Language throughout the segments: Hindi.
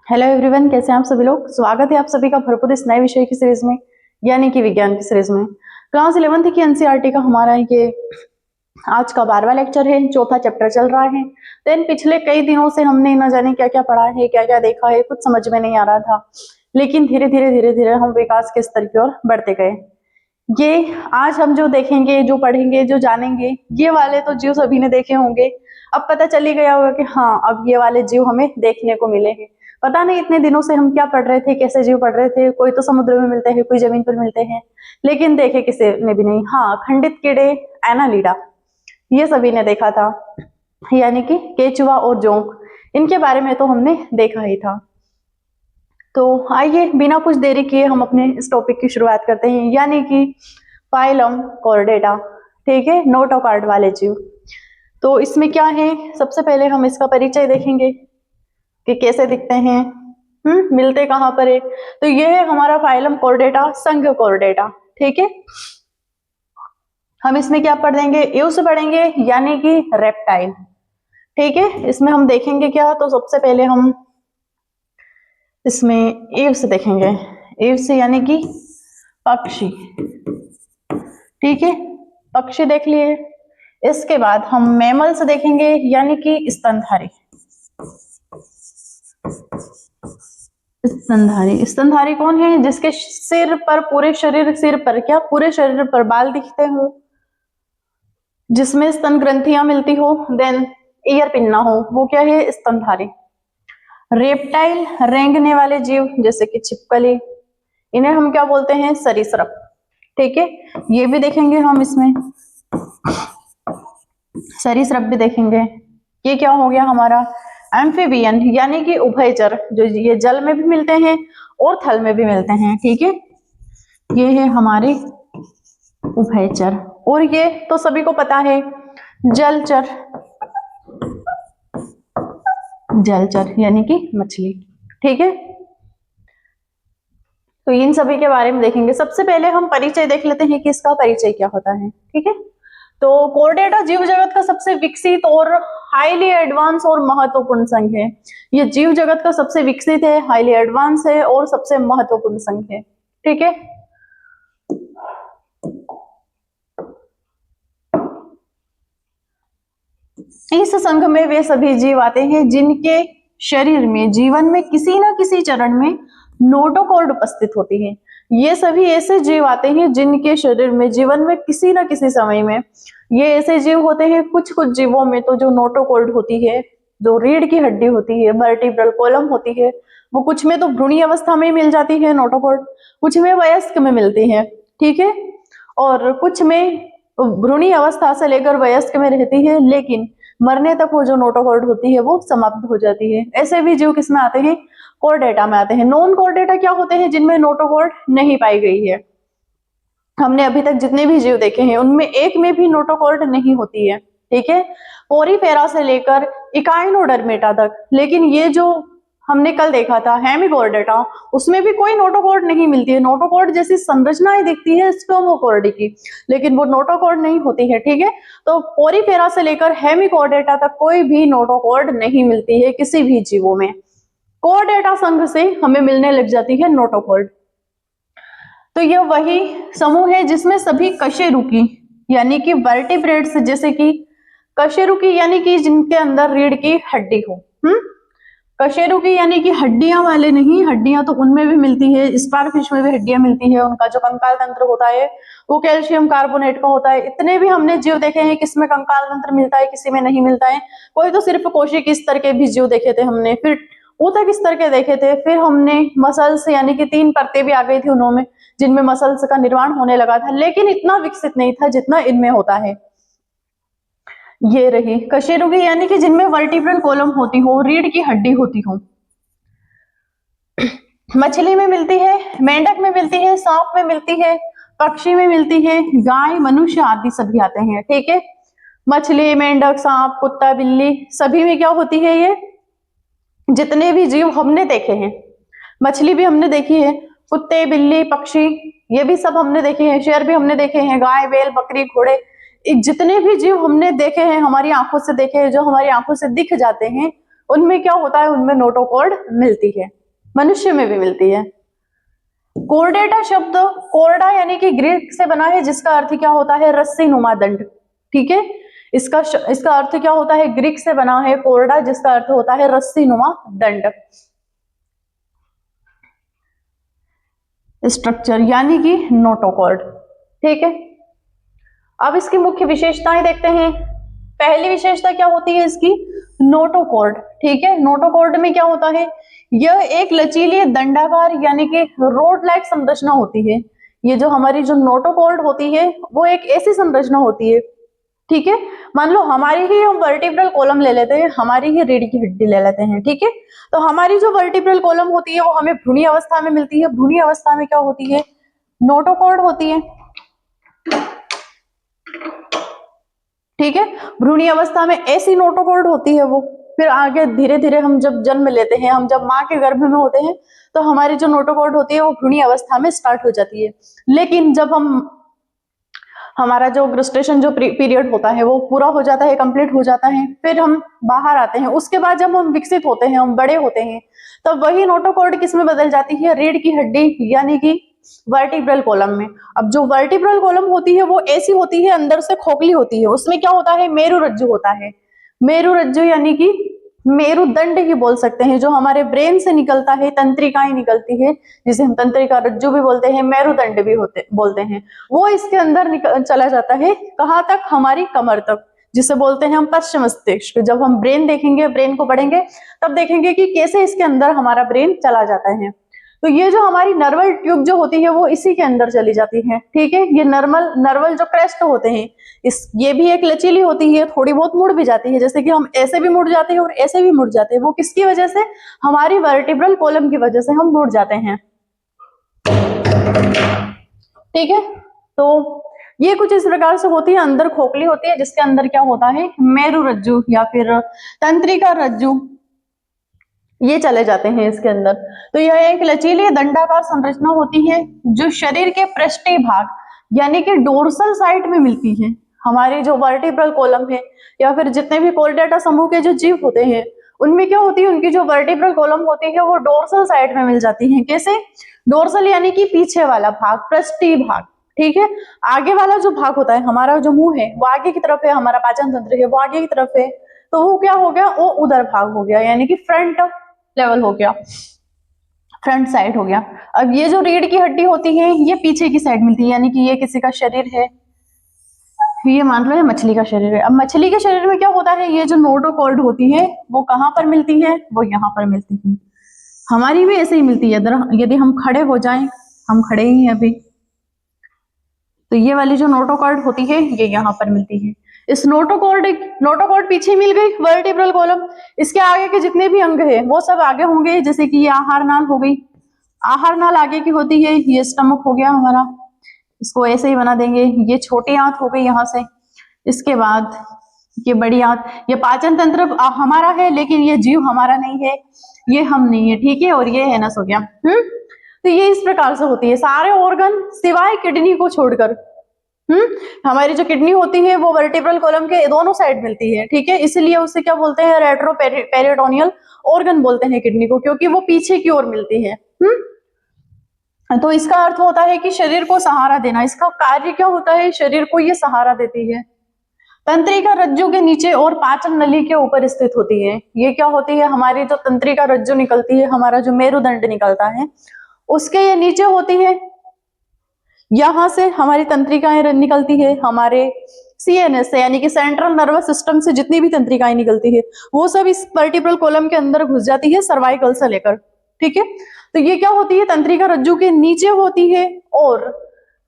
हेलो एवरीवन, कैसे हैं आप सभी लोग। स्वागत है आप सभी का भरपूर इस नए विषय की सीरीज में, यानी कि विज्ञान की सीरीज में। क्लास 11th की एनसीईआरटी का हमारा ये आज का 12वां लेक्चर है, चौथा चैप्टर चल रहा है। देन पिछले कई दिनों से हमने न जाने क्या क्या पढ़ा है, क्या क्या देखा है, कुछ समझ में नहीं आ रहा था, लेकिन धीरे धीरे हम विकास के स्तर की ओर बढ़ते गए। ये आज हम जो देखेंगे, जो पढ़ेंगे, जो जानेंगे, ये वाले तो जीव सभी ने देखे होंगे। अब पता चल ही गया होगा कि हाँ, अब ये वाले जीव हमें देखने को मिले हैं। पता नहीं इतने दिनों से हम क्या पढ़ रहे थे, कैसे जीव पढ़ रहे थे। कोई तो समुद्र में मिलते हैं, कोई जमीन पर मिलते हैं, लेकिन देखे किसी ने भी नहीं। हाँ, खंडित कीड़े, एनालिडा, ये सभी ने देखा था, यानी कि केचुआ और जोंक, इनके बारे में तो हमने देखा ही था। तो आइए बिना कुछ देरी किए हम अपने इस टॉपिक की शुरुआत करते हैं, यानी कि फाइलम कॉर्डेटा। ठीक है, नोटोकॉर्ड वाले जीव। तो इसमें क्या है, सबसे पहले हम इसका परिचय देखेंगे कि कैसे दिखते हैं, मिलते कहाँ पर है। तो ये है हमारा फाइलम कॉर्डेटा, संघ कॉर्डेटा। ठीक है, हम इसमें क्या पढ़ देंगे, एव्स पढ़ेंगे, यानी कि रेप्टाइल। ठीक है, इसमें हम देखेंगे क्या, तो सबसे पहले हम इसमें एव्स देखेंगे। एव्स यानी कि पक्षी। ठीक है, पक्षी देख लिए। इसके बाद हम मैमल्स देखेंगे, यानी कि स्तनधारी। स्तनधारी, स्तनधारी कौन है, जिसके सिर पर, पूरे शरीर, सिर पर क्या, पूरे शरीर पर बाल दिखते हो, जिसमें स्तन ग्रंथियां मिलती हो, देन ईयर पिन्ना हो, वो क्या है, स्तनधारी। रेप्टाइल, रेंगने वाले जीव, जैसे कि छिपकली, इन्हें हम क्या बोलते हैं, सरीसृप। ठीक है, ये भी देखेंगे हम इसमें, सरीसृप भी देखेंगे। ये क्या हो गया हमारा, एम्फीबियन, यानी कि उभयचर, जो ये जल में भी मिलते हैं और थल में भी मिलते हैं। ठीक है, ये है हमारे उभयचर। और ये तो सभी को पता है, जलचर, जलचर यानी कि मछली। ठीक है, तो इन सभी के बारे में देखेंगे। सबसे पहले हम परिचय देख लेते हैं कि इसका परिचय क्या होता है। ठीक है, तो कॉर्डेटा जीव जगत का सबसे विकसित और हाईली एडवांस और महत्वपूर्ण संघ है। ये जीव जगत का सबसे विकसित है, हाईली एडवांस है और सबसे महत्वपूर्ण संघ है। ठीक है, इस संघ में वे सभी जीव आते हैं जिनके शरीर में, जीवन में किसी न किसी चरण में नोटोकॉर्ड उपस्थित होती है। ये सभी ऐसे जीव आते हैं जिनके शरीर में, जीवन में किसी न किसी समय में, ये ऐसे जीव होते हैं। कुछ कुछ जीवों में तो जो नोटोकॉर्ड होती है, जो रीढ़ की हड्डी होती है, वर्टिब्रल कॉलम होती है, वो कुछ में तो भ्रूणी अवस्था में मिल जाती है नोटोकॉर्ड, कुछ में वयस्क में मिलती है। ठीक है, और कुछ में भ्रूणी अवस्था से लेकर वयस्क में रहती है, लेकिन मरने तक वो जो नोटोकॉर्ड होती है वो समाप्त हो जाती है। ऐसे भी जीव किसमें आते हैं, कॉर्डेटा में आते हैं। नॉन कॉर्डेटा क्या होते हैं, जिनमें नोटोकॉर्ड नहीं पाई गई है। हमने अभी तक जितने भी जीव देखे हैं उनमें एक में भी नोटोकॉर्ड नहीं होती है। ठीक है, पोरीफेरा से लेकर इकाइनोडर्मेटा तक। लेकिन ये जो हमने कल देखा था हेमिकॉर्डेटा, उसमें भी कोई नोटोकॉर्ड नहीं मिलती है। नोटोकॉर्ड जैसी संरचनाएं दिखती है स्पर्मोकॉर्ड की, लेकिन वो नोटोकॉर्ड नहीं होती है। ठीक है, तो पोरीफेरा से लेकर हेमिकॉर्डेटा तक कोई भी नोटोकॉर्ड नहीं मिलती है किसी भी जीवों में। कॉर्डेटा संघ से हमें मिलने लग जाती है नोटोकॉर्ड। तो यह वही समूह है जिसमें सभी कशेरुकी, यानी कि वर्टिब्रेट्स, जैसे कि कशेरुकी यानी कि जिनके अंदर रीढ़ की हड्डी हो, कशेरुकी यानी कि हड्डियां वाले नहीं, हड्डियां तो उनमें भी मिलती है, स्टारफिश में भी हड्डियां मिलती है। उनका जो कंकाल तंत्र होता है वो कैल्शियम कार्बोनेट का होता है। इतने भी हमने जीव देखे हैं, किसमें कंकाल तंत्र मिलता है, किसी में नहीं मिलता है। कोई तो सिर्फ कोशिक स्तर के भी जीव देखे थे हमने, फिर ऊतक स्तर के देखे थे, फिर हमने मसल्स, यानी कि 3 परतें भी आ गई थी उनमें, जिनमें मसल्स का निर्माण होने लगा था, लेकिन इतना विकसित नहीं था जितना इनमें होता है। ये रही कशेरुकी, यानी कि जिनमें वर्टिब्रल कॉलम होती हो, रीढ़ की हड्डी होती हो। मछली में मिलती है, मेंढक में मिलती है, सांप में मिलती है, पक्षी में मिलती है, गाय, मनुष्य आदि सभी आते हैं। ठीक है, मछली, मेंढक, सांप, कुत्ता, बिल्ली, सभी में क्या होती है, ये जितने भी जीव हमने देखे हैं, मछली भी हमने देखी है, कुत्ते, बिल्ली, पक्षी, ये भी सब हमने देखे हैं, शेर भी हमने देखे हैं, गाय, बैल, बकरी, घोड़े, जितने भी जीव हमने देखे हैं, हमारी आंखों से देखे हैं, जो हमारी आंखों से दिख जाते हैं, उनमें क्या होता है, उनमें नोटोकॉर्ड मिलती है, मनुष्य में भी मिलती है। कोर्डेटा शब्द कोर्डा यानी कि ग्रीक से बना है, जिसका अर्थ क्या होता है, रस्सी नुमा दंड। ठीक है, इसका अर्थ क्या होता है, ग्रीक से बना है कोर्डा, जिसका अर्थ होता है रस्सी नुमा दंड। स्ट्रक्चर यानी कि नोटोकॉर्ड। ठीक है, अब इसकी मुख्य विशेषताएं देखते हैं। पहली विशेषता क्या होती है इसकी, नोटोकॉर्ड। ठीक है, नोटोकॉर्ड में क्या होता है, यह एक लचीली दंडाकार यानी कि रोड लाइक संरचना होती है। ये जो हमारी जो नोटोकॉर्ड होती है वो एक ऐसी संरचना होती है। ठीक है, मान लो हमारी ही हम वर्टिब्रल कॉलम ले लेते हैं, हमारी ही रीढ़ की हड्डी ले लेते हैं। ठीक है, तो हमारी जो वर्टिब्रल कॉलम होती है वो हमें भ्रूणी अवस्था में मिलती है। भ्रूणी अवस्था में क्या होती है, नोटोकॉर्ड होती है। ठीक है, भ्रूणी अवस्था में ऐसी नोटोकॉर्ड होती है वो। फिर आगे धीरे धीरे हम जब जन्म लेते हैं, हम जब माँ के गर्भ में होते हैं, तो हमारी जो नोटोकॉर्ड होती है वो भ्रूणी अवस्था में स्टार्ट हो जाती है। लेकिन जब हमारा जो ग्रेस्टेशन जो पीरियड होता है वो पूरा हो जाता है, कंप्लीट हो जाता है, फिर हम बाहर आते हैं, उसके बाद जब हम विकसित होते हैं, हम बड़े होते हैं, तब वही नोटोकॉर्ड किस में बदल जाती है, रीढ़ की हड्डी यानी कि वर्टिब्रल कॉलम में। अब जो वर्टिब्रल कॉलम होती है वो ऐसी होती है, अंदर से खोखली होती है, उसमें क्या होता है, मेरुरज्जु होता है। मेरुरज्जु यानी कि मेरुदंड ही बोल सकते हैं, जो हमारे ब्रेन से निकलता है, तंत्रिकाएं निकलती है, जिसे हम तंत्रिका रज्जु भी बोलते हैं, मेरुदंड भी बोलते हैं। वो इसके अंदर चला जाता है, कहाँ तक, हमारी कमर तक, जिसे बोलते हैं हम पश्चिम मस्तिष्क। जब हम ब्रेन देखेंगे, ब्रेन को पढ़ेंगे, तब देखेंगे कि कैसे इसके अंदर हमारा ब्रेन चला जाता है। तो ये जो हमारी नर्वल ट्यूब जो होती है वो इसी के अंदर चली जाती है। ठीक है, ये नर्वल जो क्रेस्ट होते हैं, ये भी एक लचीली होती है, थोड़ी बहुत मुड़ भी जाती है, जैसे कि हम ऐसे भी मुड़ जाते हैं और ऐसे भी मुड़ जाते हैं। वो किसकी वजह से, हमारी वर्टिब्रल कॉलम की वजह से हम मुड़ जाते हैं। ठीक है, तो ये कुछ इस प्रकार से होती है, अंदर खोखली होती है, जिसके अंदर क्या होता है, मेरुरज्जु या फिर तंत्रिका रज्जु, ये चले जाते हैं इसके अंदर। तो यह एक लचीली दंडाकार संरचना होती है, जो शरीर के पृष्ठीय भाग यानी कि डोर्सल साइड में मिलती है। हमारे जो वर्टिब्रल कॉलम है या फिर जितने भी कोर्डेटा समूह के जो जीव होते हैं, उनमें क्या होती है, उनकी जो वर्टिब्रल कॉलम होती है वो डोर्सल साइड में मिल जाती है। कैसे, डोर्सल यानी कि पीछे वाला भाग, पृष्ठीय भाग। ठीक है, आगे वाला जो भाग होता है, हमारा जो मुंह है वो आगे की तरफ है, हमारा पाचन तंत्र है वो आगे की तरफ है, तो वो क्या हो गया, वो उधर भाग हो गया, यानी कि फ्रंट लेवल हो गया, फ्रंट साइड हो गया। अब ये जो रीढ़ की हड्डी होती है ये पीछे की साइड मिलती है, यानी कि ये किसी का शरीर है, ये मान लो ये मछली का शरीर है। अब मछली के शरीर में क्या होता है, ये जो नोटोकॉर्ड होती है वो कहां पर मिलती है, वो यहाँ पर मिलती है। हमारी भी ऐसे ही मिलती है, यदि हम खड़े हो जाएं, हम खड़े ही हैं अभी, तो ये वाली जो नोटोकॉर्ड होती है ये यहाँ पर मिलती है। इस नोटोकॉर्ड पीछे मिल गई, वर्टिब्रल कॉलम। इसके आगे के जितने भी अंग है वो सब आगे होंगे, जैसे कि ये आहार नाल हो गई, आहार नाल आगे की होती है, ये स्टमक हो गया हमारा, इसको ऐसे ही बना देंगे। ये छोटी आंत हो गई यहाँ से, इसके बाद ये बड़ी आंत, ये पाचन तंत्र हमारा है, लेकिन ये जीव हमारा नहीं है, ये हम नहीं है। ठीक है, और ये एनस हो गया। तो ये इस प्रकार से होती है, सारे ऑर्गन सिवाय किडनी को छोड़कर। हमारी जो किडनी होती है वो वर्टिब्रल कॉलम के दोनों साइड मिलती है। ठीक है, इसलिए उसे क्या बोलते हैं, रेट्रोपेरिटोनियल ऑर्गन बोलते हैं किडनी को, क्योंकि वो पीछे की ओर मिलती है। तो इसका अर्थ होता है कि शरीर को सहारा देना, इसका कार्य क्या होता है, शरीर को ये सहारा देती है। तंत्रिका रज्जु के नीचे और पाचन नली के ऊपर स्थित होती है। ये क्या होती है, हमारी जो तंत्रिका रज्जु निकलती है, हमारा जो मेरुदंड निकलता है, उसके ये नीचे होती है। यहां से हमारी तंत्रिकाएं निकलती है, हमारे सीएनएस से यानी कि सेंट्रल नर्वस सिस्टम से जितनी भी तंत्रिकाएं निकलती है वो सब इस वर्टिब्रल कॉलम के अंदर घुस जाती है, सर्वाइकल से लेकर। ठीक है, तो ये क्या होती है, तंत्रिका रज्जु के नीचे होती है, और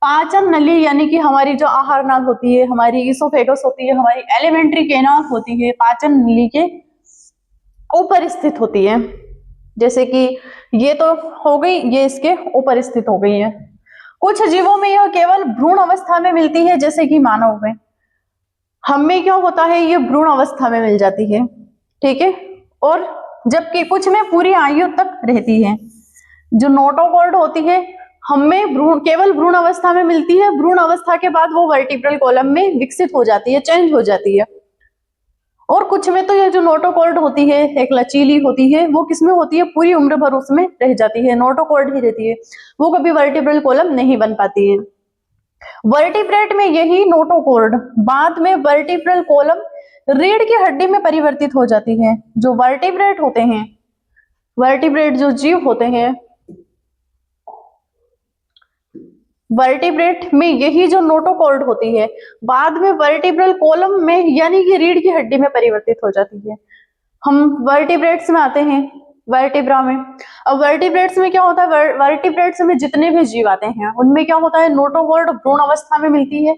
पाचन नली यानी कि हमारी जो आहार नाल होती है, हमारी इसोफेगस होती है, हमारी एलिमेंट्री केनाल होती है, पाचन नली के ऊपर स्थित होती है। जैसे कि ये तो हो गई, ये इसके ऊपर स्थित हो गई है। कुछ जीवों में यह केवल भ्रूण अवस्था में मिलती है, जैसे कि मानव में। हमें क्या होता है, ये भ्रूण अवस्था में मिल जाती है। ठीक है, और जबकि कुछ में पूरी आयु तक रहती है। जो नोटोकॉर्ड होती है हमें केवल भ्रूण अवस्था में मिलती है, भ्रूण अवस्था के बाद वो वर्टिब्रल कॉलम में विकसित हो जाती है, चेंज हो जाती है। और कुछ में तो ये जो नोटोकॉर्ड होती है एक लचीली होती है, वो किसमें होती है, पूरी उम्र भर उसमें रह जाती है, नोटोकॉर्ड ही रहती है, वो कभी वर्टिब्रल कॉलम नहीं बन पाती है। वर्टिब्रेट में यही नोटोकॉर्ड बाद में वर्टिब्रल कॉलम रीढ़ की हड्डी में परिवर्तित हो जाती है। जो वर्टिब्रेट होते हैं, वर्टिब्रेट जो जीव होते हैं, वर्टिब्रेट में यही जो नोटोकॉर्ड होती है बाद में वर्टिब्रल कॉलम में यानी कि रीढ़ की हड्डी में परिवर्तित हो जाती है। हम वर्टिब्रेट्स में आते हैं, वर्टिब्रा में। अब वर्टिब्रेट्स में क्या होता है, वर्टिब्रेट्स में जितने भी जीव आते हैं उनमें क्या होता है, नोटोकॉर्ड भ्रूण अवस्था में मिलती है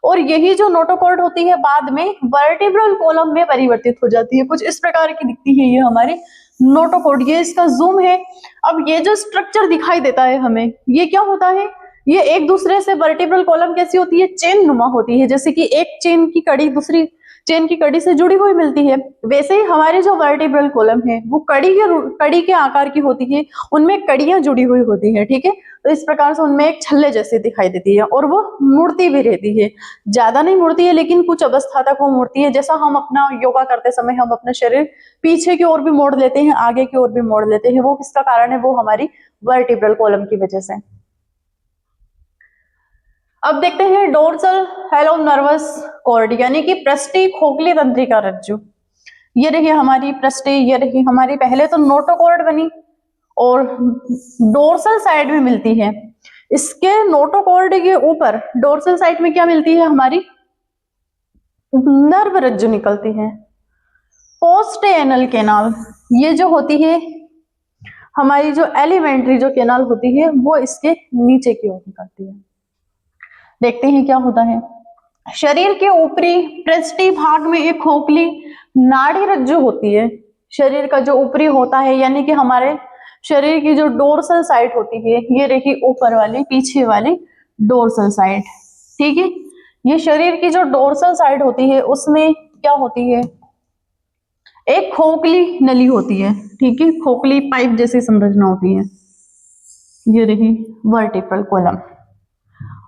और यही जो नोटोकॉर्ड होती है बाद में वर्टिब्रल कॉलम में परिवर्तित हो जाती है। कुछ इस प्रकार की दिखती है ये हमारी नोटोकॉर्ड। ये इसका जूम है। अब ये जो स्ट्रक्चर दिखाई देता है हमें, ये क्या होता है, ये एक दूसरे से वर्टिब्रल कॉलम कैसी होती है, चेन नुमा होती है, जैसे कि एक चेन की कड़ी दूसरी चेन की कड़ी से जुड़ी हुई मिलती है, वैसे ही हमारे जो वर्टिब्रल कॉलम है वो कड़ी के आकार की होती है, उनमें कड़ियां जुड़ी हुई होती है, ठीक है। तो इस प्रकार से उनमें एक छल्ले जैसी दिखाई देती है और वो मुड़ती भी रहती है, ज्यादा नहीं मुड़ती है लेकिन कुछ अवस्था तक वो मुड़ती है। जैसा हम अपना योगा करते समय हम अपना शरीर पीछे की ओर भी मोड़ लेते हैं, आगे की ओर भी मोड़ लेते हैं, वो किसका कारण है, वो हमारी वर्टिब्रल कॉलम की वजह से। अब देखते हैं डोर्सल हेलो नर्वस कॉर्ड यानी कि पृष्ठीय खोखली तंत्रिका रज्जु। ये रही हमारी पृष्ठीय, ये रही हमारी, पहले तो नोटोकॉर्ड बनी और डोर्सल साइड में मिलती है। इसके नोटोकॉर्ड के ऊपर डोर्सल साइड में क्या मिलती है, हमारी नर्व रज्जु निकलती है। पोस्ट एनल केनाल, ये जो होती है हमारी जो एलिमेंट्री जो केनाल होती है वो इसके नीचे की ओर निकलती है। देखते हैं क्या होता है। शरीर के ऊपरी पृष्ठीय भाग में एक खोखली नाड़ी रज्जु होती है। शरीर का जो ऊपरी होता है यानी कि हमारे शरीर की जो डोर्सल साइड होती है, ये रही ऊपर वाली पीछे वाली डोर्सल साइड, ठीक है। ये शरीर की जो डोर्सल साइड होती है उसमें क्या होती है, एक खोखली नली होती है, ठीक है, खोखली पाइप जैसी संरचना होती है। ये रही वर्टिब्रल कॉलम।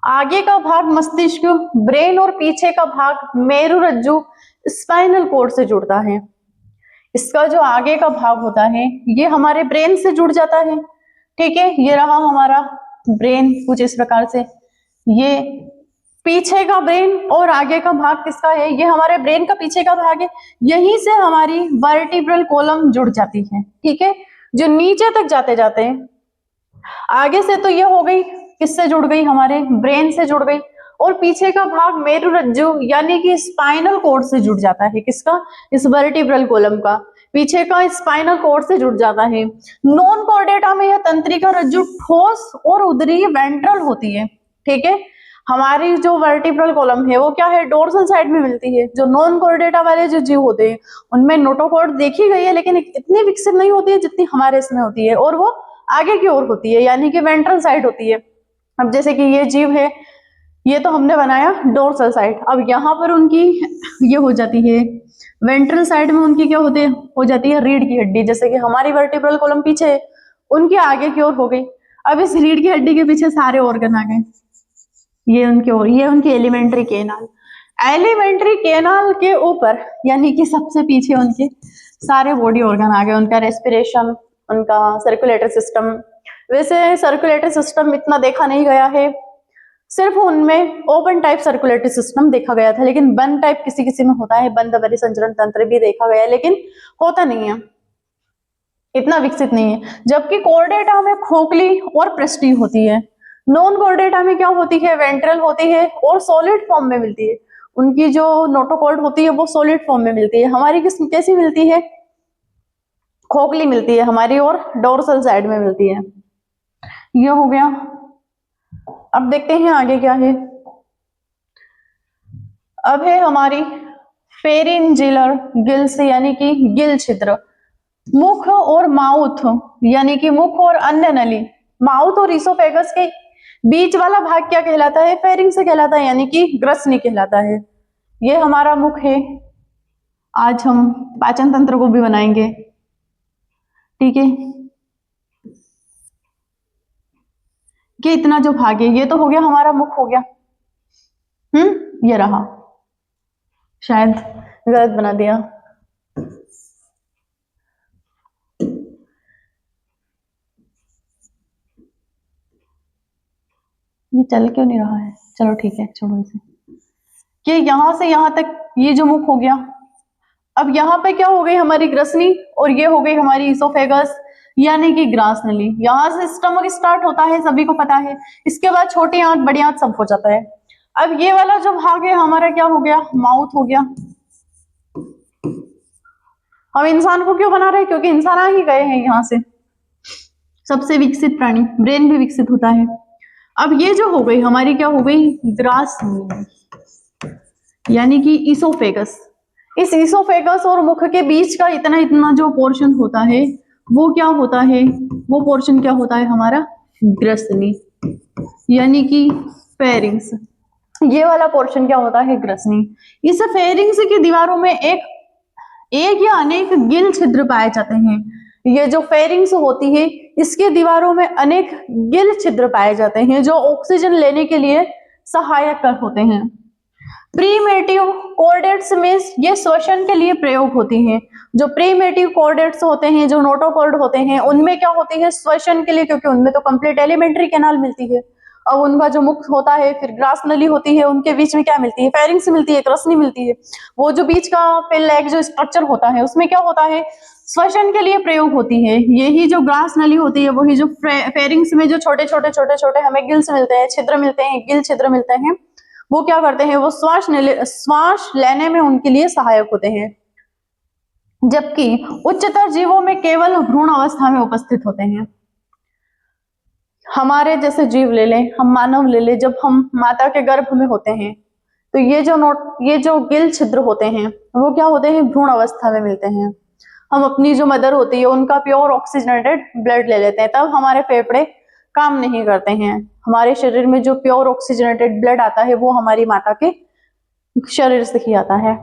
आगे का भाग मस्तिष्क, ब्रेन और पीछे का भाग मेरुरज्जु स्पाइनल कोर्ड से जुड़ता है। इसका जो आगे का भाग होता है ये हमारे ब्रेन से जुड़ जाता है, ठीक है। ये रहा हमारा ब्रेन कुछ इस प्रकार से, ये पीछे का ब्रेन और आगे का भाग किसका है, ये हमारे ब्रेन का पीछे का भाग है। यहीं से हमारी वर्टिब्रल कॉलम जुड़ जाती है, ठीक है, जो नीचे तक जाते जाते हैं। आगे से तो ये हो गई, किससे जुड़ गई, हमारे ब्रेन से जुड़ गई, और पीछे का भाग मेरुरज्जु यानी कि स्पाइनल कॉर्ड से जुड़ जाता है। किसका, इस वर्टिब्रल कॉलम का पीछे का स्पाइनल कॉर्ड से जुड़ जाता है। नॉन कॉर्डेटा में यह तंत्रिका रज्जु ठोस और उदरीय वेंट्रल होती है, ठीक है। हमारी जो वर्टिब्रल कॉलम है वो क्या है, डोर्सल साइड में मिलती है। जो नॉन कॉर्डेटा वाले जो जीव होते हैं उनमें नोटोकॉर्ड देखी गई है लेकिन इतनी विकसित नहीं होती है जितनी हमारे इसमें होती है, और वो आगे की ओर होती है यानी कि वेंट्रल साइड होती है। अब जैसे कि ये जीव है, ये तो हमने बनाया डोर्सल साइड, अब यहाँ पर उनकी ये हो जाती है वेंट्रल साइड में, उनकी क्या होते हो जाती है रीढ़ की हड्डी। जैसे कि हमारी वर्टिब्रल कॉलम पीछे है, उनके आगे की ओर हो गई। अब इस रीढ़ की हड्डी के पीछे सारे ऑर्गन आ गए, ये उनकी एलिमेंट्री केनाल। एलिमेंट्री केनाल के ऊपर यानी कि सबसे पीछे उनके सारे बॉडी ऑर्गन आ गए, उनका रेस्पिरेशन, उनका सर्कुलेटरी सिस्टम। वैसे सर्कुलेटरी सिस्टम इतना देखा नहीं गया है, सिर्फ उनमें ओपन टाइप सर्कुलेटरी सिस्टम देखा गया था, लेकिन बंद टाइप किसी किसी में होता है, बंद परिसंचरण तंत्र भी देखा गया है लेकिन होता नहीं है, इतना विकसित नहीं है। जबकि कॉर्डेटा में खोखली और पृष्ठीय होती है। नॉन कॉर्डेटा में क्या होती है, वेंट्रल होती है और सॉलिड फॉर्म में मिलती है। उनकी जो नोटोकॉर्ड होती है वो सॉलिड फॉर्म में मिलती है, हमारी कैसी मिलती है, खोखली मिलती है हमारी और डोर्सल साइड में मिलती है। ये हो गया। अब देखते हैं आगे क्या है। अब है हमारी फेरिंजिलर गिल्स यानी कि गिल छिद्र। मुख और माउथ यानी कि मुख और अन्य नली, माउथ और इसोफेगस के बीच वाला भाग क्या कहलाता है, फेरिंग्स से कहलाता है यानी कि ग्रसनी कहलाता है। ये हमारा मुख है। आज हम पाचन तंत्र को भी बनाएंगे, ठीक है। ये इतना जो भाग है ये तो हो गया हमारा मुख हो गया, ये रहा, शायद गलत बना दिया, ये चल क्यों नहीं रहा है, चलो ठीक है छोड़ो इसे। कि यहां से यहां तक ये जो मुख हो गया, अब यहाँ पे क्या हो गई हमारी ग्रसनी और ये हो गई हमारी इसोफेगस यानी कि ग्रास नली। यहाँ से स्टमक स्टार्ट होता है, सभी को पता है। इसके बाद छोटी आंत बड़ी आंत सब हो जाता है। अब ये वाला जो भाग है हमारा क्या हो गया, माउथ हो गया। हम इंसान को क्यों बना रहे हैं, क्योंकि इंसान आ ही गए हैं यहाँ से, सबसे विकसित प्राणी, ब्रेन भी विकसित होता है। अब ये जो हो गई हमारी क्या हो गई, ग्रास यानी कि इसोफेगस। इस इसोफेगस और मुख के बीच का इतना इतना जो पोर्शन होता है वो क्या होता है, वो पोर्शन क्या होता है हमारा, ग्रसनी यानी कि फेरिंग्स। ये वाला पोर्शन क्या होता है, ग्रसनी। इस फेरिंग्स की दीवारों में एक या अनेक गिल छिद्र पाए जाते हैं। ये जो फेरिंग्स होती है इसके दीवारों में अनेक गिल छिद्र पाए जाते हैं जो ऑक्सीजन लेने के लिए सहायक होते हैं। प्रीमेटिव कॉर्डेट्स में ये श्वसन के लिए प्रयोग होती हैं। जो प्रीमेटिव कॉर्डेट्स होते हैं, जो नोटोकॉर्ड होते हैं, उनमें क्या होती है, श्वसन के लिए, क्योंकि उनमें तो कंप्लीट एलिमेंट्री कैनाल मिलती है। और उनका जो मुख होता है, फिर ग्रास नली होती है, उनके बीच में क्या मिलती है, फेरिंग्स मिलती है, ग्रसनी मिलती है। वो जो बीच का फिल एक जो स्ट्रक्चर होता है उसमें क्या होता है, श्वसन के लिए प्रयोग होती है। यही जो ग्रास नली होती है वही जो फेरिंग्स में जो छोटे छोटे छोटे छोटे हमें गिल्स मिलते हैं, छिद्र मिलते हैं, गिल छिद्र मिलते हैं, वो क्या करते हैं, वो श्वास लेने में उनके लिए सहायक होते हैं। जबकि उच्चतर जीवों में केवल भ्रूण अवस्था में उपस्थित होते हैं। हमारे जैसे जीव ले लें, हम मानव ले लें, जब हम माता के गर्भ में होते हैं तो ये जो गिल छिद्र होते हैं वो क्या होते हैं, भ्रूण अवस्था में मिलते हैं। हम अपनी जो मदर होती है उनका प्योर ऑक्सीजनेटेड ब्लड ले लेते हैं, तब हमारे फेफड़े काम नहीं करते हैं। हमारे शरीर में जो प्योर ऑक्सीजनेटेड ब्लड आता है वो हमारी माता के शरीर से ही आता है।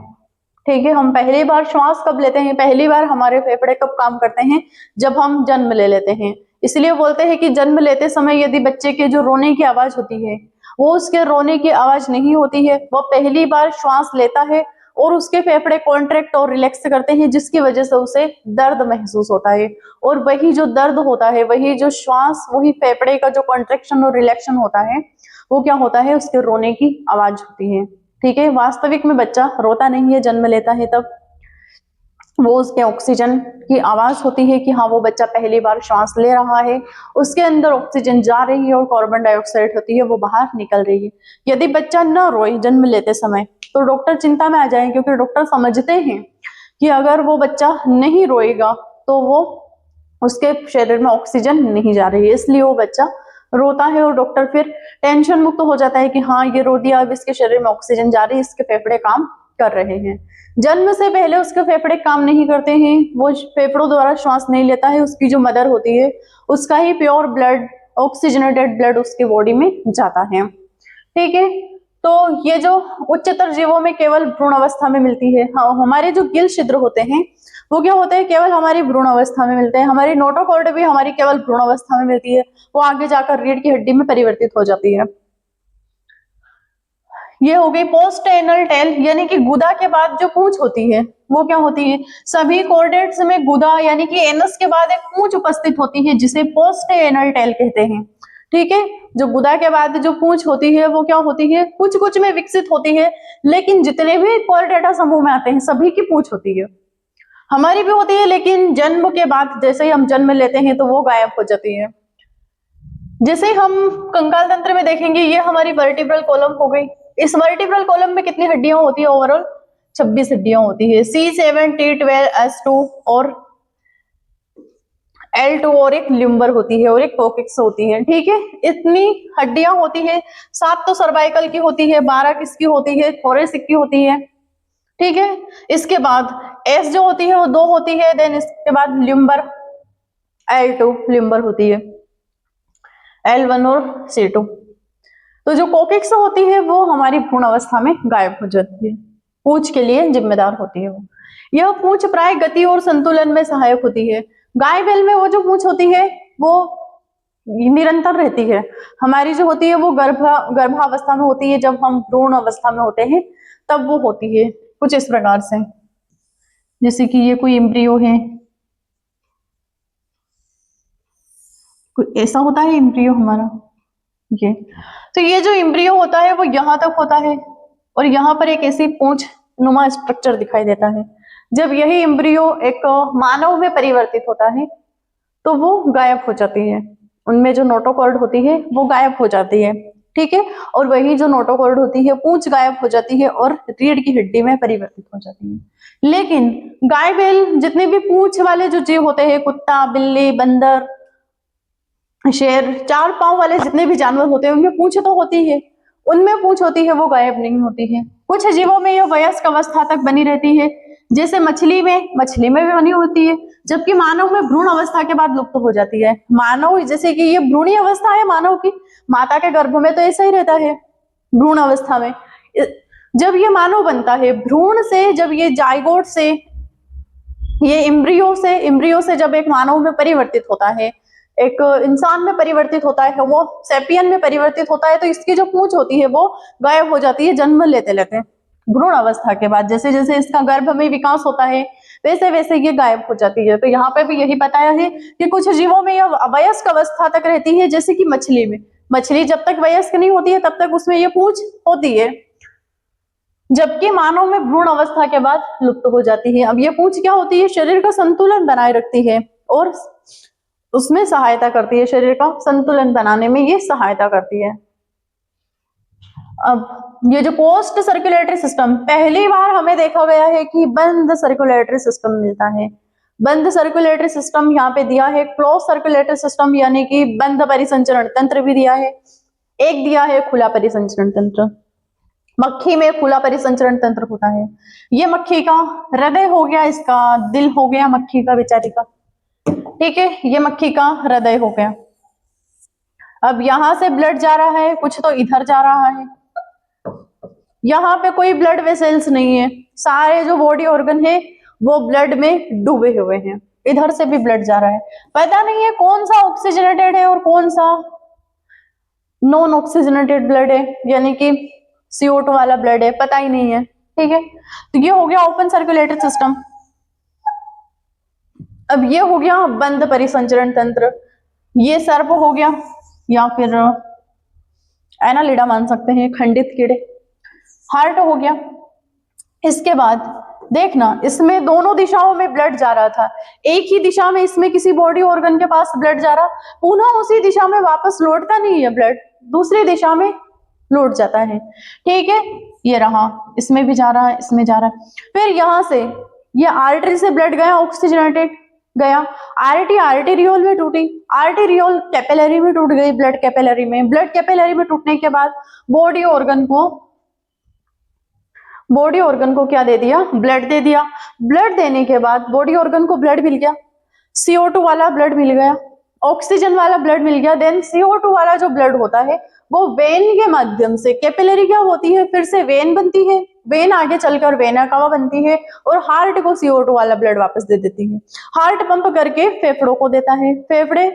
ठीक है, हम पहली बार श्वास कब लेते हैं, पहली बार हमारे फेफड़े कब काम करते हैं, जब हम जन्म ले लेते हैं। इसलिए बोलते हैं कि जन्म लेते समय यदि बच्चे के जो रोने की आवाज होती है वो उसके रोने की आवाज नहीं होती है, वो पहली बार श्वास लेता है और उसके फेफड़े कॉन्ट्रैक्ट और रिलैक्स करते हैं, जिसकी वजह से उसे दर्द महसूस होता है। और वही जो दर्द होता है, वही जो श्वास, वही फेफड़े का जो कॉन्ट्रैक्शन और रिलैक्शन होता है वो क्या होता है, उसके रोने की आवाज होती है। ठीक है, वास्तविक में बच्चा रोता नहीं है, जन्म लेता है तब वो उसके ऑक्सीजन की आवाज होती है कि हाँ वो बच्चा पहली बार श्वास ले रहा है, उसके अंदर ऑक्सीजन जा रही है और कार्बन डाइऑक्साइड होती है वो बाहर निकल रही है। यदि बच्चा न रोए जन्म लेते समय तो डॉक्टर चिंता में आ जाए, क्योंकि डॉक्टर समझते हैं कि अगर वो बच्चा नहीं रोएगा तो वो उसके शरीर में ऑक्सीजन नहीं जा रही है, इसलिए वो बच्चा रोता है और डॉक्टर फिर टेंशन मुक्त हो जाता है कि हाँ ये रो दिया, अब इसके शरीर में ऑक्सीजन जा रही है, इसके फेफड़े काम कर रहे हैं। जन्म से पहले उसके फेफड़े काम नहीं करते हैं, वो फेफड़ों द्वारा श्वास नहीं लेता है, उसकी जो मदर होती है उसका ही प्योर ब्लड, ऑक्सीजनेटेड ब्लड उसकी बॉडी में जाता है। ठीक है, तो ये जो उच्चतर जीवों में केवल भ्रूण अवस्था में मिलती है। हाँ, हमारे जो गिल छिद्र होते हैं वो क्या होते हैं, केवल हमारी भ्रूण अवस्था में मिलते हैं। हमारी नोटोकॉर्ड भी हमारी केवल भ्रूण अवस्था में मिलती है, वो आगे जाकर रीढ़ की हड्डी में परिवर्तित हो जाती है। ये हो गई पोस्ट एनल टेल, यानी कि गुदा के बाद जो पूंछ होती है वो क्या होती है, सभी कॉर्डेट्स में गुदा यानी कि एनस के बाद एक पूंछ उपस्थित होती है जिसे पोस्ट एनल टेल कहते हैं। ठीक है, जो गुदा के बाद जो पूंछ होती है वो क्या होती है, कुछ कुछ में विकसित होती है, लेकिन जितने भी कॉर्डेटा समूह में आते हैं सभी की पूंछ होती है। हमारी भी होती है, लेकिन जन्म के बाद जैसे ही हम जन्म लेते हैं तो वो गायब हो जाती है। जैसे हम कंकाल तंत्र में देखेंगे, ये हमारी वर्टिब्रल कॉलम हो गई। इस वर्टिब्रल कॉलम में कितनी हड्डियां होती है, ओवरऑल 26 हड्डियां होती है। C7 T12 S2 और L2 और एक लिम्बर होती है और एक कोकिक्स होती है। ठीक है, इतनी हड्डियां होती है। 7 तो सर्वाइकल की होती है, 12 किसकी होती है, थोरेसिक की होती है। ठीक है, इसके बाद S जो होती है वो 2 होती है, देन इसके बाद लिम्बर L2 लिम्बर होती है, L1 और C2। तो जो कोकिक्स होती है वो हमारी भ्रूण अवस्था में गायब हो जाती है, पूंछ के लिए जिम्मेदार होती है वो। यह पूंछ प्राय गति और संतुलन में सहायक होती है। गाय बैल में वो जो पूंछ होती है वो निरंतर रहती है, हमारी जो होती है वो गर्भावस्था में होती है, जब हम भ्रूण अवस्था में होते हैं तब वो होती है कुछ इस प्रकार से। जैसे कि ये कोई एम्ब्रियो है, कोई ऐसा होता है एम्ब्रियो हमारा ये। तो ये जो एम्ब्रियो होता है वो यहाँ तक होता है और यहाँ पर एक ऐसी पूंछ नुमा स्ट्रक्चर दिखाई देता है। जब यही एम्ब्रियो एक मानव में परिवर्तित होता है तो वो गायब हो जाती है, उनमें जो नोटोकॉर्ड होती है वो गायब हो जाती है, ठीक है। और वही जो नोटोकॉर्ड होती है पूंछ गायब हो जाती है और रीढ़ की हड्डी में परिवर्तित हो जाती है। लेकिन गाय बैल जितने भी पूंछ वाले जो जीव होते हैं, कुत्ता, बिल्ली, बंदर, शेर, 4 पांव वाले जितने भी जानवर होते हैं उनमें पूंछ तो होती है, उनमें पूंछ होती है वो गायब नहीं होती है। कुछ जीवों में यह वयस्क अवस्था तक बनी रहती है, जैसे मछली में भी बनी होती है, जबकि मानव में भ्रूण अवस्था के बाद लुप्त हो जाती है। मानव जैसे कि ये भ्रूणी अवस्था है मानव की, माता के गर्भ में तो ऐसा ही रहता है भ्रूण अवस्था में। जब ये मानव बनता है भ्रूण से, जब ये जाइगोट से, ये इम्ब्रियो से जब एक मानव में परिवर्तित होता है, एक इंसान में परिवर्तित होता है, वो सेपियन में परिवर्तित होता है, तो इसकी जो पूंछ होती है वो गायब हो जाती है जन्म लेते लेते भ्रूण अवस्था के बाद। जैसे जैसे इसका गर्भ में विकास होता है वैसे वैसे ये गायब हो जाती है। तो यहाँ पे भी यही बताया है कि कुछ जीवों में यह वयस्क अवस्था तक रहती है, जैसे कि मछली जब तक वयस्क नहीं होती है तब तक उसमें ये पूंछ होती है, जबकि मानव में भ्रूण अवस्था के बाद लुप्त हो जाती है। अब ये पूंछ क्या होती है, शरीर का संतुलन बनाए रखती है और उसमें सहायता करती है, शरीर का संतुलन बनाने में ये सहायता करती है। अब ये जो पोस्ट सर्कुलेटरी सिस्टम, पहली बार हमें देखा गया है कि बंद सर्कुलेटरी सिस्टम मिलता है। बंद सर्कुलेटरी सिस्टम यहाँ पे दिया है, क्लोज सर्कुलेटरी सिस्टम यानी कि बंद परिसंचरण तंत्र भी दिया है, एक दिया है खुला परिसंचरण तंत्र। मक्खी में खुला परिसंचरण तंत्र होता है। ये मक्खी का हृदय हो गया, इसका दिल हो गया मक्खी का बेचारी का, ठीक है, ये मक्खी का हृदय हो गया। अब यहां से ब्लड जा रहा है, कुछ तो इधर जा रहा है, यहाँ पे कोई ब्लड वेसल्स नहीं है, सारे जो बॉडी ऑर्गन है वो ब्लड में डूबे हुए हैं। इधर से भी ब्लड जा रहा है, पता नहीं है कौन सा ऑक्सीजनेटेड है और कौन सा नॉन ऑक्सीजनेटेड ब्लड है, यानी कि CO2 वाला ब्लड है, पता ही नहीं है, ठीक है। तो ये हो गया ओपन सर्कुलेटरी सिस्टम। अब ये हो गया बंद परिसंचरण तंत्र, ये सर्प हो गया या फिर एनालिडा मान सकते हैं, खंडित कीड़े। हार्ट हो गया। इसके बाद देखना, इसमें दोनों दिशाओं में ब्लड जा रहा था, एक ही दिशा में इसमें किसी बॉडी ऑर्गन के पास ब्लड जा रहा, पुनः उसी दिशा में वापस लौटता नहीं है ब्लड, दूसरी दिशा में लौट जाता है, ठीक है। ये रहा, इसमें भी जा रहा है, इसमें जा रहा है। फिर यहां से ये आर्टरी से ब्लड गया, ऑक्सीजनेटेड गया, आर्टेरियोल में टूटी, आर्टेरियोल कैपिलरी में टूट गई, ब्लड कैपिलरी में, ब्लड कैपिलरी में टूटने के बाद बॉडी ऑर्गन को क्या दे दिया, ब्लड दे दिया। ब्लड देने के बाद बॉडी ऑर्गन को ब्लड मिल गया, CO2 वाला ब्लड मिल गया, ऑक्सीजन वाला ब्लड मिल गया। देन CO2 वाला जो ब्लड होता है वो वेन के माध्यम से, कैपिलरी क्या होती है, फिर से वेन बनती है, वेन आगे चलकर वेना कावा बनती है और हार्ट को CO2 वाला ब्लड वापस दे देती है। हार्ट पंप करके फेफड़ों को देता है, फेफड़े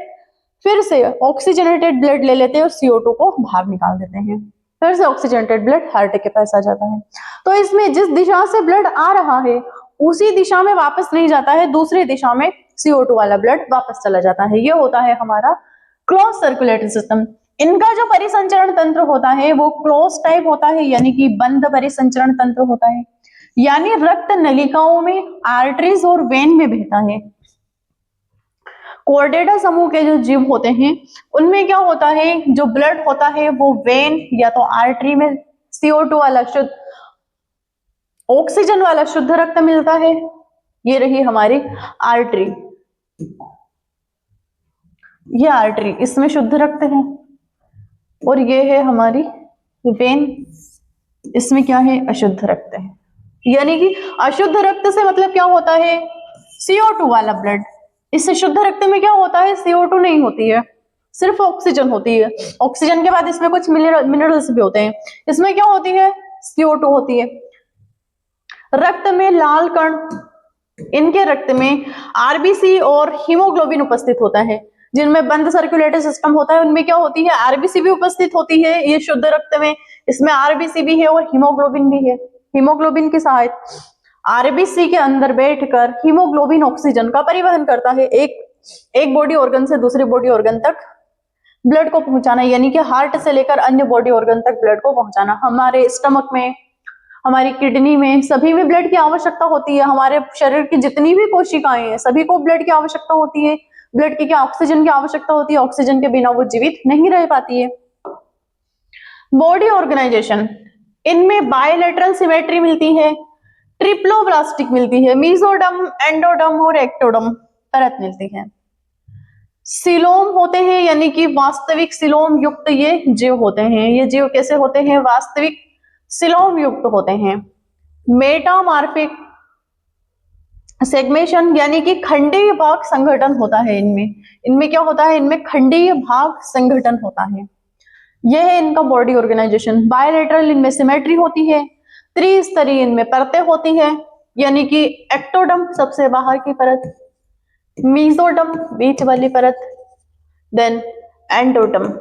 फिर से ऑक्सीजनेटेड ब्लड ले लेते हैं और CO2 को बाहर निकाल देते हैं, फिर से ऑक्सीजनेटेड ब्लड हार्ट के पास आ जाता है। तो इसमें जिस दिशा से ब्लड आ रहा है उसी दिशा में वापस नहीं जाता है, दूसरी दिशा में CO2 वाला ब्लड वापस चला जाता है। ये होता है हमारा क्लोज सर्कुलेटरी सिस्टम। इनका जो परिसंचरण तंत्र होता है वो क्लोज टाइप होता है, यानी कि बंद परिसंचरण तंत्र होता है, यानी रक्त नलिकाओं में, आर्टरीज और वेन में बहता है। कोर्डेटा समूह के जो जीव होते हैं उनमें क्या होता है, जो ब्लड होता है वो वेन या तो आर्टरी में CO2 वाला शुद्ध, ऑक्सीजन वाला शुद्ध रक्त मिलता है। ये रही हमारी आर्टरी, ये आर्टरी, इसमें शुद्ध रक्त है, और ये है हमारी वेन, इसमें क्या है, अशुद्ध रक्त है। यानी कि अशुद्ध रक्त से मतलब क्या होता है, CO2 वाला ब्लड। इससे शुद्ध रक्त में क्या होता है, CO2 नहीं होती है, सिर्फ ऑक्सीजन होती है। ऑक्सीजन के बाद इसमें कुछ मिनरल्स भी होते हैं, इसमें क्या होती है, CO2 होती है। रक्त में लाल कण, इनके रक्त में RBC और हीमोग्लोबिन उपस्थित होता है। जिनमें बंद सर्कुलेटरी सिस्टम होता है उनमें क्या होती है, RBC भी उपस्थित होती है, ये शुद्ध रक्त में, इसमें RBC भी है और हीमोग्लोबिन भी है। हीमोग्लोबिन की सहायता, RBC के अंदर बैठकर हीमोग्लोबिन ऑक्सीजन का परिवहन करता है, एक बॉडी ऑर्गन से दूसरे बॉडी ऑर्गन तक ब्लड को पहुंचाना, यानी कि हार्ट से लेकर अन्य बॉडी ऑर्गन तक ब्लड को पहुंचाना। हमारे स्टमक में, हमारी किडनी में, सभी में ब्लड की आवश्यकता होती है। हमारे शरीर की जितनी भी कोशिकाएं हैं सभी को ब्लड की आवश्यकता होती है। ब्लड की क्या, ऑक्सीजन की आवश्यकता होती है। ऑक्सीजन के बिना वो जीवित नहीं रह पाती है। बॉडी ऑर्गेनाइजेशन, इनमें बायलैटरल सिमेट्री मिलती है, ट्रिप्लोब्लास्टिक मिलती है, मीजोडर्म, एंडोडर्म और एक्टोडर्म परत मिलती है। सिलोम होते हैं, यानी कि वास्तविक सिलोम युक्त ये जीव होते हैं। ये जीव कैसे होते हैं? वास्तविक सिलोम युक्त होते हैं। मेटामॉर्फिक सेगमेशन, यानी कि खंडीय भाग संगठन होता है इनमें। इनमें क्या होता है? इनमें खंडीय भाग संगठन होता है। यह है इनका बॉडी ऑर्गेनाइजेशन। बायलैटरल, इनमें सिमेट्री होती है। त्रिस्तरीय, इनमें परतें होती है, यानी कि एक्टोडर्म सबसे बाहर की परत, मीजोडर्म बीच वाली परत, देन एंडोडर्म,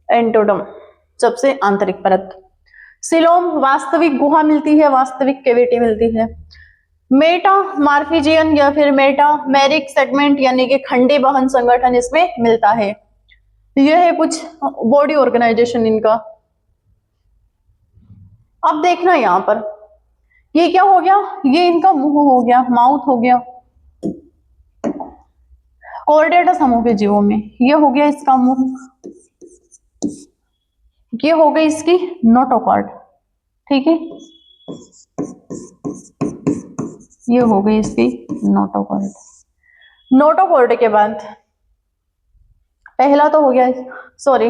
एंडोडर्म सबसे आंतरिक परत। सिलोम, वास्तविक गुहा मिलती है, वास्तविक कैविटी मिलती है। मेटामॉर्फिजियन या फिर मेटामेरिक सेगमेंट, यानी कि खंडी वहन संगठन इसमें मिलता है। यह है कुछ बॉडी ऑर्गेनाइजेशन इनका। अब देखना यहां पर, ये क्या हो गया? ये इनका मुंह हो गया, माउथ हो गया। कॉर्डेटा समूह के जीवों में ये हो गया इसका मुंह, ये हो गई इसकी नोटोकॉर्ड, ठीक है, ये हो गई इसकी नोटोकॉर्ड। नोटोकॉर्ड के बाद पहला तो हो गया, सॉरी,